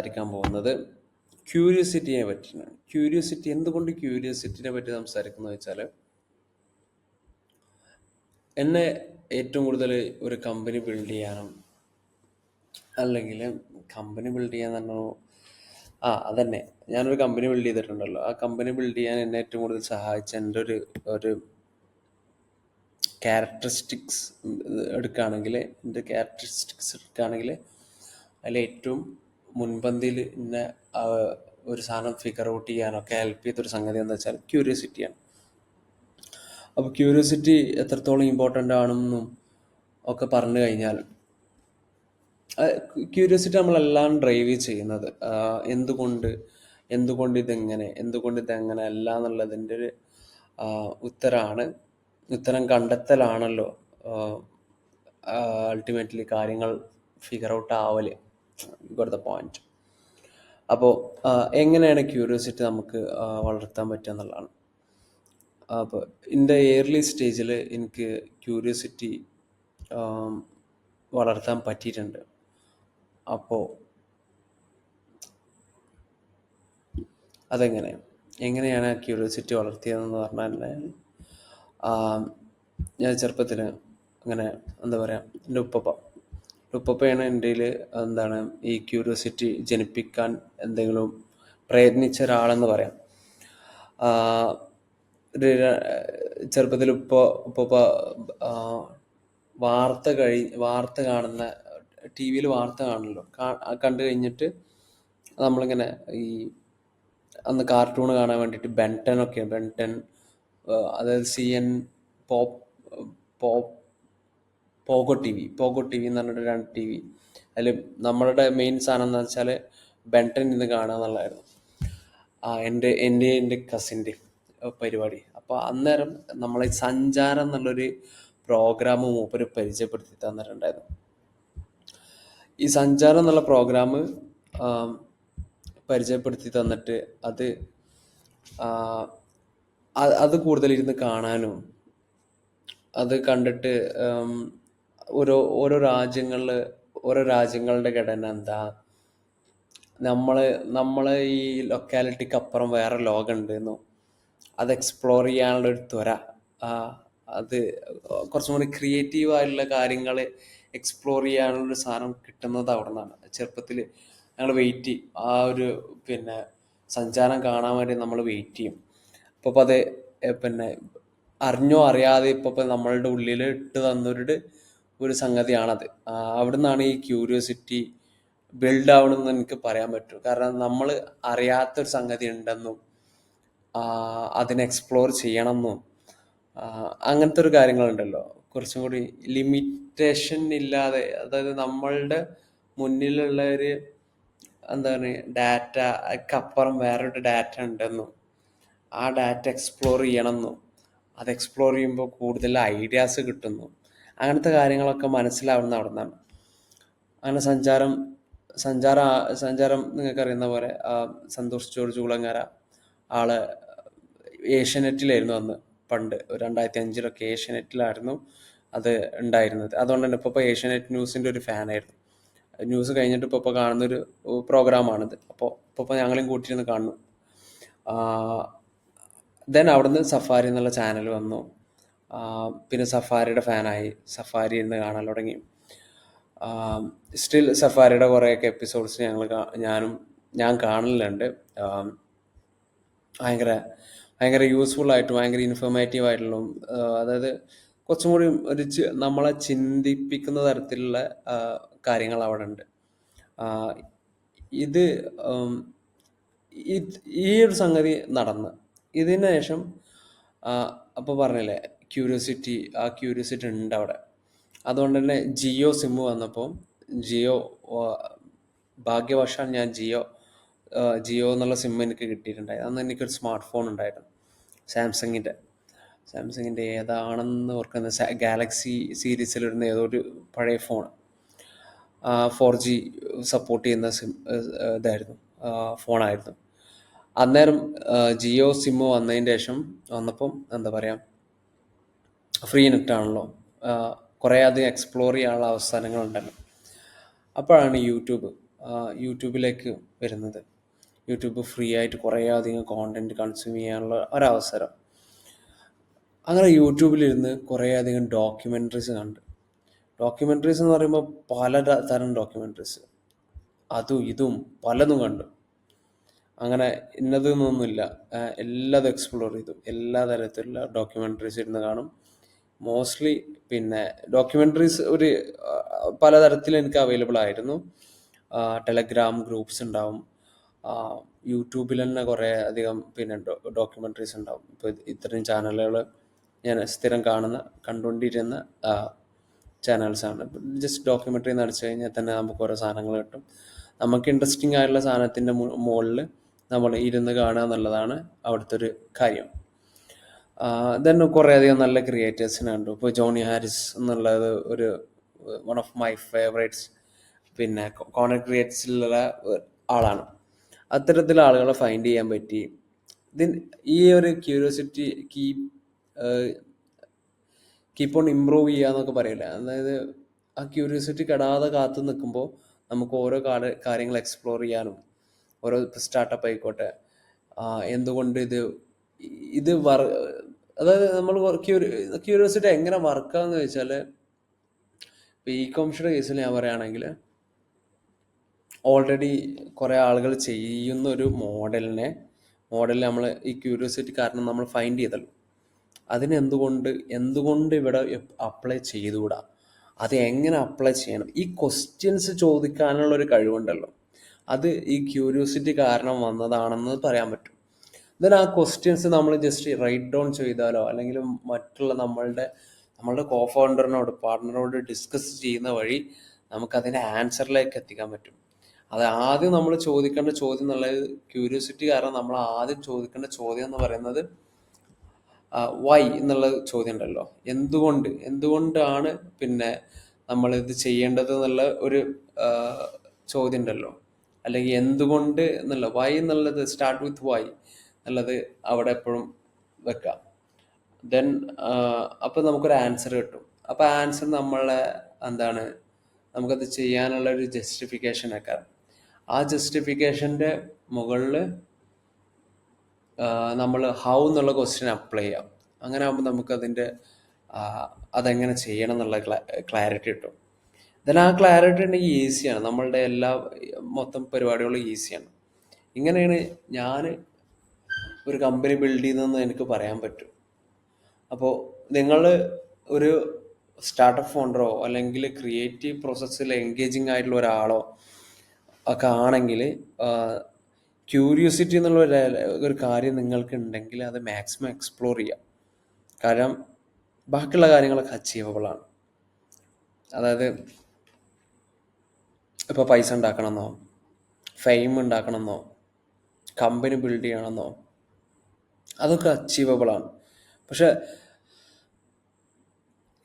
സംസാരിക്കാൻ പോകുന്നത് ക്യൂരിയോസിറ്റിയെ പറ്റിയാണ്. എന്തുകൊണ്ട് ക്യൂരിയോസിറ്റിനെ പറ്റി സംസാരിക്കുന്നത് വെച്ചാൽ, എന്നെ ഏറ്റവും കൂടുതൽ ഒരു കമ്പനി ബിൽഡ് ചെയ്യാനും, അല്ലെങ്കിൽ കമ്പനി ബിൽഡ് ചെയ്യാൻ തന്നെ അതന്നെ, ഞാനൊരു കമ്പനി ബിൽഡ് ചെയ്തിട്ടുണ്ടല്ലോ. ആ കമ്പനി ബിൽഡ് ചെയ്യാൻ എന്നെ ഏറ്റവും കൂടുതൽ സഹായിച്ച എൻ്റെ ഒരു ക്യാരക്ടറിസ്റ്റിക്സ് എടുക്കുകയാണെങ്കിൽ അതിൽ ഏറ്റവും മുൻപന്തിയിൽ എന്നെ ഒരു സാധനം ഫിഗർ ഔട്ട് ചെയ്യാനൊക്കെ ഹെൽപ്പ് ചെയ്തൊരു സംഗതി എന്താ വെച്ചാൽ ക്യൂരിയോസിറ്റിയാണ്. അപ്പോൾ ക്യൂരിയോസിറ്റി എത്രത്തോളം ഇമ്പോർട്ടൻ്റ് ആണെന്നും ഒക്കെ പറഞ്ഞു കഴിഞ്ഞാൽ, ക്യൂരിയോസിറ്റി നമ്മളെല്ലാം ഡ്രൈവ് ചെയ്യുന്നത് എന്തുകൊണ്ട് ഇതെങ്ങനെ അല്ല എന്നുള്ളതിൻ്റെ ഒരു ഉത്തരം കണ്ടെത്തലാണല്ലോ അൾട്ടിമേറ്റ്ലി കാര്യങ്ങൾ ഫിഗർ ഔട്ട് ആവല്. Got the point. അപ്പോൾ എങ്ങനെയാണ് ക്യൂരിയോസിറ്റി നമുക്ക് വളർത്താൻ പറ്റുക എന്നുള്ളതാണ്. അപ്പോൾ എൻ്റെ ഏർലി സ്റ്റേജിൽ എനിക്ക് ക്യൂരിയോസിറ്റി വളർത്താൻ പറ്റിയിട്ടുണ്ട്. അപ്പോൾ എങ്ങനെയാണ് ആ ക്യൂരിയോസിറ്റി വളർത്തിയതെന്ന് പറഞ്ഞാൽ, ഞാൻ ചെറുപ്പത്തിൽ അങ്ങനെ എന്താ പറയുക, എൻ്റെ ഉപ്പപ്പയാണ് എൻ്റെ ഈ ക്യൂരിയോസിറ്റി ജനിപ്പിക്കാൻ എന്തെങ്കിലും പ്രയത്നിച്ച ഒരാളെന്ന് പറയാം. ചെറുപ്പത്തിൽ ഉപ്പ വാർത്ത കാണുന്ന, ടി വിയിൽ വാർത്ത കാണുമല്ലോ, കണ്ടു കഴിഞ്ഞിട്ട് നമ്മളിങ്ങനെ അന്ന് കാർട്ടൂൺ കാണാൻ വേണ്ടിയിട്ട് ബെൻടെൻ, അതായത് CN പോഗോ ടി വി എന്ന് പറഞ്ഞിട്ട് 2 TV. അതിൽ നമ്മളുടെ മെയിൻ സാധനം എന്താ വെച്ചാൽ ബെൻടെൻ ഇന്ന് കാണുക എന്നുള്ളതായിരുന്നു എൻ്റെ കസിൻ്റെ പരിപാടി. അപ്പോൾ അന്നേരം നമ്മളെ സഞ്ചാരം എന്നുള്ളൊരു പ്രോഗ്രാം മൂപ്പര് പരിചയപ്പെടുത്തി തന്നിട്ടുണ്ടായിരുന്നു. ഈ സഞ്ചാരം എന്നുള്ള പ്രോഗ്രാം പരിചയപ്പെടുത്തി തന്നിട്ട് അത് കൂടുതലിരുന്ന് കാണാനും, അത് കണ്ടിട്ട് ഓരോ രാജ്യങ്ങളുടെ ഘടന എന്താ, നമ്മളെ ഈ ലൊക്കാലിറ്റിക്ക് അപ്പുറം വേറെ ലോകമുണ്ടെന്നോ, അത് എക്സ്പ്ലോർ ചെയ്യാനുള്ളൊരു ത്വര, അത് കുറച്ചും കൂടി ക്രിയേറ്റീവായിട്ടുള്ള കാര്യങ്ങൾ എക്സ്പ്ലോർ ചെയ്യാനുള്ളൊരു സാധനം കിട്ടുന്നത് അവിടെ നിന്നാണ്. ചെറുപ്പത്തിൽ ഞങ്ങൾ വെയിറ്റ് ചെയ്യും, ആ ഒരു സഞ്ചാരം കാണാൻ വേണ്ടി നമ്മൾ വെയിറ്റ് ചെയ്യും. അപ്പോൾ അത് അറിഞ്ഞോ അറിയാതെ ഇപ്പോൾ നമ്മളുടെ ഉള്ളിൽ ഇട്ട് തന്നൊരു സംഗതിയാണത്. അവിടെ നിന്നാണ് ഈ ക്യൂരിയോസിറ്റി ബിൽഡ് ആവണമെന്ന് എനിക്ക് പറയാൻ പറ്റും. കാരണം നമ്മൾ അറിയാത്തൊരു സംഗതി ഉണ്ടെന്നും അതിനെ എക്സ്പ്ലോർ ചെയ്യണമെന്നും അങ്ങനത്തെ ഒരു കാര്യങ്ങളുണ്ടല്ലോ, കുറച്ചും കൂടി ലിമിറ്റേഷൻ ഇല്ലാതെ, അതായത് നമ്മളുടെ മുന്നിലുള്ള ഒരു ഡാറ്റക്കപ്പുറം വേറൊരു ഡാറ്റ ഉണ്ടെന്നും ആ ഡാറ്റ എക്സ്പ്ലോർ ചെയ്യണമെന്നും അത് എക്സ്പ്ലോർ ചെയ്യുമ്പോൾ കൂടുതൽ ഐഡിയാസ് കിട്ടുന്നു, അങ്ങനത്തെ കാര്യങ്ങളൊക്കെ മനസ്സിലാവുന്ന അവിടെ നിന്നാണ്. അങ്ങനെ സഞ്ചാരം നിങ്ങൾക്കറിയുന്ന പോലെ സന്തോഷ് ജോർജ് കുളങ്ങര ആള് ഏഷ്യാനെറ്റിലായിരുന്നു അന്ന്, പണ്ട് 2005 ഏഷ്യാനെറ്റിലായിരുന്നു അത് ഉണ്ടായിരുന്നത്. അതുകൊണ്ട് തന്നെ ഇപ്പോൾ ഏഷ്യാനെറ്റ് ന്യൂസിൻ്റെ ഒരു ഫാനായിരുന്നു. ന്യൂസ് കഴിഞ്ഞിട്ട് ഇപ്പോൾ കാണുന്നൊരു പ്രോഗ്രാമാണിത്. അപ്പോൾ ഞങ്ങളെയും കൂട്ടിയിരുന്ന് കാണുന്നു. ദെൻ അവിടുന്ന് സഫാരി എന്നുള്ള ചാനൽ വന്നു. പിന്നെ സഫാരിയുടെ ഫാനായി, സഫാരി ഇരുന്ന് കാണാൻ തുടങ്ങി. സ്റ്റിൽ സഫാരിയുടെ കുറേയൊക്കെ എപ്പിസോഡ്സ് ഞാൻ കാണലുണ്ട്. ഭയങ്കര യൂസ്ഫുൾ ആയിട്ടും ഭയങ്കര ഇൻഫോർമേറ്റീവ് ആയിട്ടുള്ള, അതായത് കുറച്ചും കൂടി നമ്മളെ ചിന്തിപ്പിക്കുന്ന തരത്തിലുള്ള കാര്യങ്ങൾ അവിടെ ഉണ്ട്. ഈ ഒരു സംഗതി നടന്ന് ഇതിന് ശേഷം അപ്പോൾ പറഞ്ഞില്ലേ ക്യൂരിയോസിറ്റി ഉണ്ട് അവിടെ. അതുകൊണ്ട് തന്നെ ജിയോ സിം വന്നപ്പോൾ ഭാഗ്യവശാൽ ഞാൻ ജിയോ എന്നുള്ള സിം എനിക്ക് കിട്ടിയിട്ടുണ്ടായി. അന്ന് എനിക്കൊരു സ്മാർട്ട് ഫോൺ ഉണ്ടായിരുന്നു, സാംസങ്ങിൻ്റെ ഏതാണെന്ന് ഓർക്കുന്ന, ഗാലക്സി സീരീസിലിരുന്ന ഏതോ ഒരു പഴയ ഫോൺ, 4G സപ്പോർട്ട് ചെയ്യുന്ന ഫോണായിരുന്നു. അന്നേരം ജിയോ സിം വന്നപ്പം എന്താ പറയുക, ഫ്രീ നെറ്റാണല്ലോ, കുറേ അധികം എക്സ്പ്ലോർ ചെയ്യാനുള്ള അവസരങ്ങളുണ്ടല്ലോ. അപ്പോഴാണ് യൂട്യൂബ് യൂട്യൂബിലേക്ക് വരുന്നത്. യൂട്യൂബ് ഫ്രീ ആയിട്ട് കുറേ അധികം കോണ്ടൻറ്റ് കൺസ്യൂം ചെയ്യാനുള്ള ഒരവസരം. അങ്ങനെ യൂട്യൂബിലിരുന്ന് കുറേ അധികം ഡോക്യുമെൻ്ററീസ് കണ്ട്. ഡോക്യുമെൻ്ററീസ് എന്ന് പറയുമ്പോൾ പല തരം ഡോക്യുമെൻ്ററീസ്, അതും ഇതും പലതും കണ്ടു. അങ്ങനെ ഇന്നതെന്നൊന്നുമില്ല, എല്ലാതും എക്സ്പ്ലോർ ചെയ്തു. എല്ലാ തരത്തിലുള്ള ഡോക്യുമെൻ്ററീസ് ഇരുന്ന് കാണും. മോസ്റ്റ്ലി പിന്നെ ഡോക്യുമെൻ്ററീസ് പലതരത്തിൽ എനിക്ക് അവൈലബിൾ ആയിരുന്നു. ടെലഗ്രാം ഗ്രൂപ്പ്സ് ഉണ്ടാവും, യൂട്യൂബിൽ തന്നെ കുറേ അധികം പിന്നെ ഡോക്യുമെൻ്ററീസ് ഉണ്ടാവും. ഇപ്പോൾ ഇത്തരം ചാനലുകൾ ഞാൻ സ്ഥിരം കണ്ടുകൊണ്ടിരുന്ന ചാനൽസാണ്. ജസ്റ്റ് ഡോക്യുമെൻ്ററി എന്ന് അടിച്ചു കഴിഞ്ഞാൽ തന്നെ നമുക്ക് ഓരോ സാധനങ്ങൾ കിട്ടും. നമുക്ക് ഇൻട്രസ്റ്റിംഗ് ആയിട്ടുള്ള സാധനത്തിൻ്റെ മുകളിൽ നമ്മൾ ഇരുന്ന് കാണുക എന്നുള്ളതാണ് അവിടുത്തെ ഒരു കാര്യം. ദെൻ കുറേ അധികം നല്ല ക്രിയേറ്റേഴ്സിനെ കണ്ടു. ഇപ്പോൾ ജോണി ഹാരിസ് എന്നുള്ളത് ഒരു വൺ ഓഫ് മൈ ഫേവറേറ്റ്സ്, പിന്നെ കോണ്ടന്റ് ക്രിയേറ്റേഴ്സിലുള്ള ആളാണ്. അത്തരത്തിലുള്ള ആളുകളെ ഫൈൻഡ് ചെയ്യാൻ പറ്റി. ഈ ഒരു ക്യൂരിയോസിറ്റി കീപ്പ് ഓൺ ഇമ്പ്രൂവ് ചെയ്യുക എന്നൊക്കെ പറയില്ല. അതായത് ആ ക്യൂരിയോസിറ്റി കെടാതെ കാത്തു നിൽക്കുമ്പോൾ നമുക്ക് ഓരോ കാര്യങ്ങൾ എക്സ്പ്ലോർ ചെയ്യാനും, ഓരോ സ്റ്റാർട്ടപ്പ് ആയിക്കോട്ടെ, എന്തുകൊണ്ട് ഇത് അതായത് നമ്മൾ ക്യൂരിയോസിറ്റി എങ്ങനെ വർക്കാന്ന് ചോദിച്ചാൽ, ഇപ്പോൾ ഇ കോമേഴ്സിയുടെ കേസിൽ ഞാൻ പറയുകയാണെങ്കിൽ, ഓൾറെഡി കുറേ ആളുകൾ ചെയ്യുന്ന ഒരു മോഡലിൽ നമ്മൾ ഈ ക്യൂരിയോസിറ്റി കാരണം നമ്മൾ ഫൈൻഡ് ചെയ്തല്ലോ. അതിന് എന്തുകൊണ്ട് ഇവിടെ അപ്ലൈ ചെയ്തുകൂടാ, അത് എങ്ങനെ അപ്ലൈ ചെയ്യണം, ഈ ക്വസ്റ്റ്യൻസ് ചോദിക്കാനുള്ള ഒരു കഴിവുണ്ടല്ലോ, അത് ഈ ക്യൂരിയോസിറ്റി കാരണം വന്നതാണെന്ന് പറയാൻ പറ്റും. ദെൻ ആ ക്വസ്റ്റ്യൻസ് നമ്മൾ ജസ്റ്റ് റൈറ്റ് ഡൗൺ ചെയ്താലോ, അല്ലെങ്കിൽ മറ്റുള്ള നമ്മളുടെ കോ ഫൗണ്ടറിനോട്, പാർട്ട്ണറോട് ഡിസ്കസ് ചെയ്യുന്ന വഴി നമുക്കതിൻ്റെ ആൻസറിലേക്ക് എത്തിക്കാൻ പറ്റും. അത് ആദ്യം നമ്മൾ ചോദിക്കേണ്ട ചോദ്യം എന്നുള്ളത്, ക്യൂരിയോസിറ്റി കാരണം നമ്മൾ ആദ്യം ചോദിക്കേണ്ട ചോദ്യം എന്ന് പറയുന്നത് വൈ എന്നുള്ള ചോദ്യം ഉണ്ടല്ലോ. എന്തുകൊണ്ടാണ് പിന്നെ നമ്മളിത് ചെയ്യേണ്ടത് എന്നുള്ള ഒരു ചോദ്യം ഉണ്ടല്ലോ, അല്ലെങ്കിൽ എന്തുകൊണ്ട് എന്നുള്ള വൈ എന്നുള്ളത്, സ്റ്റാർട്ട് വിത്ത് വൈ എന്നുള്ളത് അവിടെ എപ്പോഴും വെക്കാം. ദെൻ അപ്പം നമുക്കൊരു ആൻസർ കിട്ടും. അപ്പം ആൻസർ നമ്മളെ നമുക്കത് ചെയ്യാനുള്ള ഒരു ജസ്റ്റിഫിക്കേഷൻ ഒക്കെ. ആ ജസ്റ്റിഫിക്കേഷൻ്റെ മുകളിൽ നമ്മൾ ഹൗ എന്നുള്ള ക്വസ്റ്റ്യൻ അപ്ലൈ ചെയ്യാം. അങ്ങനെ ആകുമ്പോൾ നമുക്കതിൻ്റെ അതെങ്ങനെ ചെയ്യണം എന്നുള്ള ക്ലാരിറ്റി കിട്ടും. ദെൻ ആ ക്ലാരിറ്റി ഉണ്ടെങ്കിൽ ഈസിയാണ്, നമ്മളുടെ മൊത്തം പരിപാടികളും ഈസിയാണ്. ഇങ്ങനെയാണ് ഞാൻ ഒരു കമ്പനി ബിൽഡ് ചെയ്യുന്നതെന്ന് എനിക്ക് പറയാൻ പറ്റും. അപ്പോൾ നിങ്ങൾ ഒരു സ്റ്റാർട്ടപ്പ് ഫൗണ്ടറോ അല്ലെങ്കിൽ ക്രിയേറ്റീവ് പ്രോസസ്സിൽ എൻഗേജിങ് ആയിട്ടുള്ള ഒരാളോ ഒക്കെ ആണെങ്കിൽ, ക്യൂരിയോസിറ്റി എന്നുള്ള ഒരു കാര്യം നിങ്ങൾക്ക് ഉണ്ടെങ്കിൽ അത് മാക്സിമം എക്സ്പ്ലോർ ചെയ്യാം. കാരണം ബാക്കിയുള്ള കാര്യങ്ങളൊക്കെ അച്ചീവബിളാണ്. അതായത് ഇപ്പോൾ പൈസ ഉണ്ടാക്കണമെന്നോ, ഫെയിം ഉണ്ടാക്കണമെന്നോ, കമ്പനി ബിൽഡ് ചെയ്യണമെന്നോ, അതൊക്കെ അച്ചീവബിളാണ്. പക്ഷെ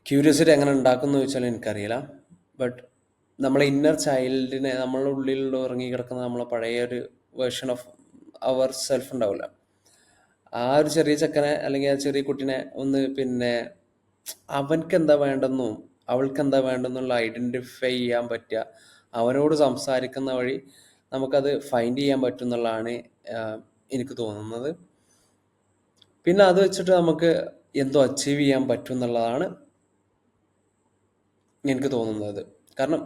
ക്യൂരിയോസിറ്റി എങ്ങനെ ഉണ്ടാക്കുമെന്ന് ചോദിച്ചാൽ എനിക്കറിയില്ല. ബട്ട് നമ്മളെ ഇന്നർ ചൈൽഡിനെ, നമ്മളുടെ ഉള്ളിലുള്ള ഉറങ്ങിക്കിടക്കുന്ന നമ്മളെ പഴയ ഒരു വേർഷൻ ഓഫ് അവർ സെൽഫ് ഉണ്ടാവില്ല, ആ ഒരു ചെറിയ ചെക്കനെ അല്ലെങ്കിൽ ആ ചെറിയ കുട്ടീനെ ഒന്ന് പിന്നെ അവൻക്ക് എന്താ വേണ്ടെന്നും അവൾക്ക് എന്താ വേണ്ടെന്നുള്ള ഐഡൻറ്റിഫൈ ചെയ്യാൻ പറ്റുക, അവനോട് സംസാരിക്കുന്ന വഴി നമുക്കത് ഫൈൻഡ് ചെയ്യാൻ പറ്റും എന്നുള്ളതാണ് എനിക്ക് തോന്നുന്നത്. പിന്നെ അത് വെച്ചിട്ട് നമുക്ക് എന്തോ അച്ചീവ് ചെയ്യാൻ പറ്റും എന്നുള്ളതാണ് എനിക്ക് തോന്നുന്നത്. കാരണം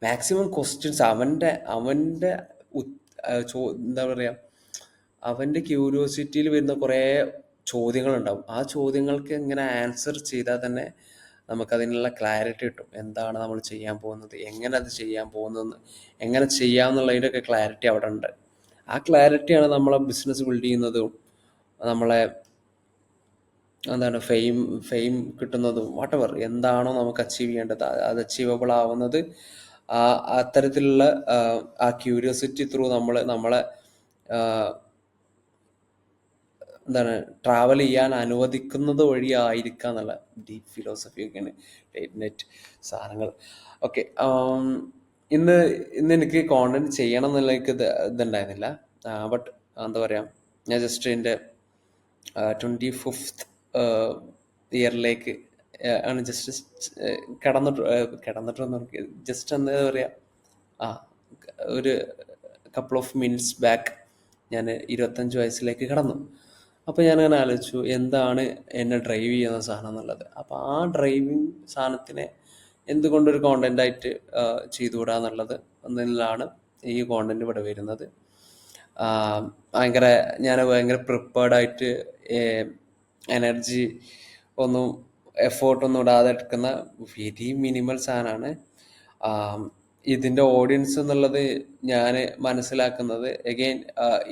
മാക്സിമം ക്വസ്റ്റ്യൻസ് അവൻ്റെ എന്താ പറയുക, അവൻ്റെ ക്യൂരിയോസിറ്റിയിൽ വരുന്ന കുറേ ചോദ്യങ്ങളുണ്ടാവും. ആ ചോദ്യങ്ങൾക്ക് ഇങ്ങനെ ആൻസർ ചെയ്താൽ തന്നെ നമുക്കതിനുള്ള ക്ലാരിറ്റി കിട്ടും. എന്താണ് നമ്മൾ ചെയ്യാൻ പോകുന്നത്, എങ്ങനെ അത് ചെയ്യാൻ പോകുന്നതെന്ന്, എങ്ങനെ ചെയ്യാമെന്നുള്ളതിൻ്റെയൊക്കെ ക്ലാരിറ്റി അവിടെ ഉണ്ട്. ആ ക്ലാരിറ്റിയാണ് നമ്മളെ ബിസിനസ് ബിൽഡ് ചെയ്യുന്നതും നമ്മളെ ഫെയിം കിട്ടുന്നതും വാട്ടെവർ എന്താണോ നമുക്ക് അച്ചീവ് ചെയ്യേണ്ടത് അത് അച്ചീവബിൾ ആവുന്നത് അത്തരത്തിലുള്ള ആ ക്യൂരിയോസിറ്റി ത്രൂ നമ്മളെ ട്രാവൽ ചെയ്യാൻ അനുവദിക്കുന്നത് വഴിയായിരിക്കുക എന്നുള്ള ഡീപ്പ് ഫിലോസഫി ഒക്കെയാണ് നെറ്റ് സാധനങ്ങൾ. ഓക്കെ, ഇന്ന് എനിക്ക് കോണ്ടന്റ് ചെയ്യണം എന്നുള്ള ഇതുണ്ടായിരുന്നില്ല. ബട്ട് എന്താ പറയുക, ഞാൻ ജസ്റ്റ് എൻ്റെ 25th ഇയറിലേക്ക് ആണ് ജസ്റ്റ് കിടന്നിട്ടൊന്നും ജസ്റ്റ് എന്താ പറയുക ഒരു കപ്പിൾ ഓഫ് മിനിറ്റ്സ് ബാക്ക് ഞാൻ 25 വയസ്സിലേക്ക് കടന്നു. അപ്പോൾ ഞാനങ്ങനെ ആലോചിച്ചു എന്താണ് എന്നെ ഡ്രൈവ് ചെയ്യുന്ന സാധനം എന്നുള്ളത്. അപ്പോൾ ആ ഡ്രൈവിങ് സാധനത്തിനെ എന്തുകൊണ്ടൊരു കോണ്ടൻ്റായിട്ട് ചെയ്തുകൂടാ എന്നുള്ളത് എന്നതിലാണ് ഈ കോണ്ടന്റ് ഇവിടെ വരുന്നത്. ഭയങ്കര ഞാൻ ഭയങ്കര പ്രിപ്പേർഡായിട്ട് എനർജി ഒന്നും എഫേർട്ടൊന്നും ഇടാതെ എടുക്കുന്ന വെരി മിനിമൽ സാധനമാണ്. ഇതിൻ്റെ ഓഡിയൻസ് എന്നുള്ളത് ഞാൻ മനസ്സിലാക്കുന്നത് എഗെയിൻ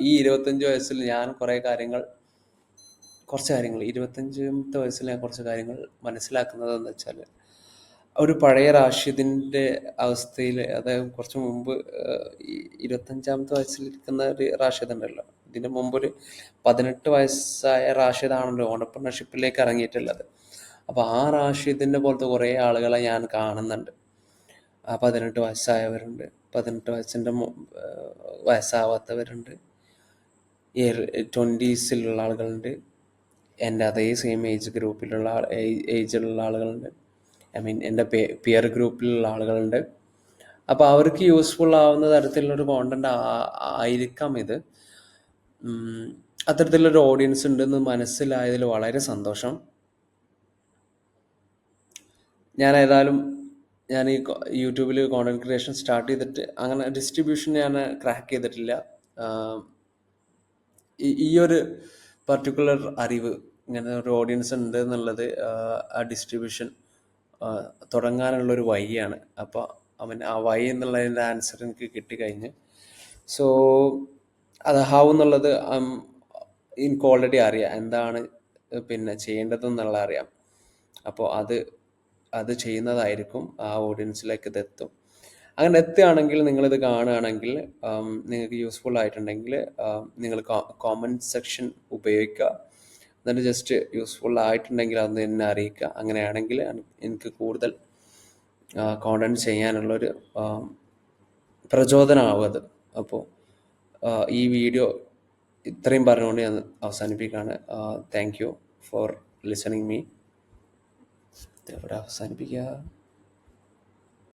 ഈ 25 വയസ്സിൽ ഞാൻ കുറച്ച് കാര്യങ്ങൾ 25ാമത്തെ വയസ്സിൽ ഞാൻ കുറച്ച് കാര്യങ്ങൾ മനസ്സിലാക്കുന്നത് എന്ന് വെച്ചാൽ ഒരു പഴയ റാഷിദിൻ്റെ അവസ്ഥയിൽ, അതായത് കുറച്ച് മുമ്പ് ഈ 25ാമത്തെ വയസ്സിലിരിക്കുന്ന ഒരു റാഷിദ് ഉണ്ടല്ലോ, ഇതിന് മുമ്പൊരു 18 വയസ്സായ റാഷിദാണല്ലോ ഓണ്ടർപ്രണർഷിപ്പിലേക്ക് ഇറങ്ങിയിട്ടുള്ളത്. അപ്പോൾ ആ റാഷിദിൻ്റെ പോലത്തെ കുറേ ആളുകളെ ഞാൻ കാണുന്നുണ്ട്. 18 വയസ്സായവരുണ്ട്, 18 വയസ്സാവാത്തവരുണ്ട്, 20സിലുള്ള ആളുകളുണ്ട്, എൻ്റെ അതേ സെയിം ഏജിലുള്ള ആളുകളുണ്ട്, എൻ്റെ പിയർ ഗ്രൂപ്പിലുള്ള ആളുകളുണ്ട്. അപ്പോൾ അവർക്ക് യൂസ്ഫുൾ ആവുന്ന തരത്തിലുള്ളൊരു കോണ്ടന്റ് ആയിരിക്കാം ഇത്. അത്തരത്തിലുള്ളൊരു ഓഡിയൻസ് ഉണ്ടെന്ന് മനസ്സിലായതിൽ വളരെ സന്തോഷം. ഞാൻ ഈ യൂട്യൂബിൽ കോണ്ടന്റ് ക്രിയേഷൻ സ്റ്റാർട്ട് ചെയ്തിട്ട് അങ്ങനെ ഡിസ്ട്രിബ്യൂഷൻ ഞാൻ ക്രാക്ക് ചെയ്തിട്ടില്ല. ഈ ഒരു പർട്ടിക്കുലർ അറിവ്, ഇങ്ങനെ ഒരു ഓഡിയൻസ് ഉണ്ട് എന്നുള്ളത് ആ ഡിസ്ട്രിബ്യൂഷൻ തുടങ്ങാനുള്ളൊരു വഴിയാണ്. അപ്പോൾ ആ വഴി എന്നുള്ളതിൻ്റെ ആൻസർ എനിക്ക് കിട്ടിക്കഴിഞ്ഞ്. സോ അത് ഹൗ എന്നുള്ളത് എനിക്ക് ഓൾറെഡി അറിയാം, എന്താണ് പിന്നെ ചെയ്യേണ്ടതെന്നുള്ള അറിയാം. അപ്പോൾ അത് ചെയ്യുന്നതായിരിക്കും ആ ഓഡിയൻസിലേക്ക് ഇതെത്തും. അങ്ങനെ എത്തുകയാണെങ്കിൽ, നിങ്ങളിത് കാണുകയാണെങ്കിൽ, നിങ്ങൾക്ക് യൂസ്ഫുൾ ആയിട്ടുണ്ടെങ്കിൽ നിങ്ങൾ കോമൻറ്റ് സെക്ഷൻ ഉപയോഗിക്കുക. എന്നിട്ട് ജസ്റ്റ് യൂസ്ഫുൾ ആയിട്ടുണ്ടെങ്കിൽ അതൊന്ന് എന്നെ അറിയിക്കുക. അങ്ങനെയാണെങ്കിൽ എനിക്ക് കൂടുതൽ കോണ്ടന്റ് ചെയ്യാനുള്ളൊരു പ്രചോദനമാവും അത്. അപ്പോൾ ഈ വീഡിയോ ഇത്രയും പറഞ്ഞുകൊണ്ട് ഞാൻ അവസാനിപ്പിക്കുകയാണ്. Thank you for listening me. എവിടെ അവസാനിപ്പിക്കുക?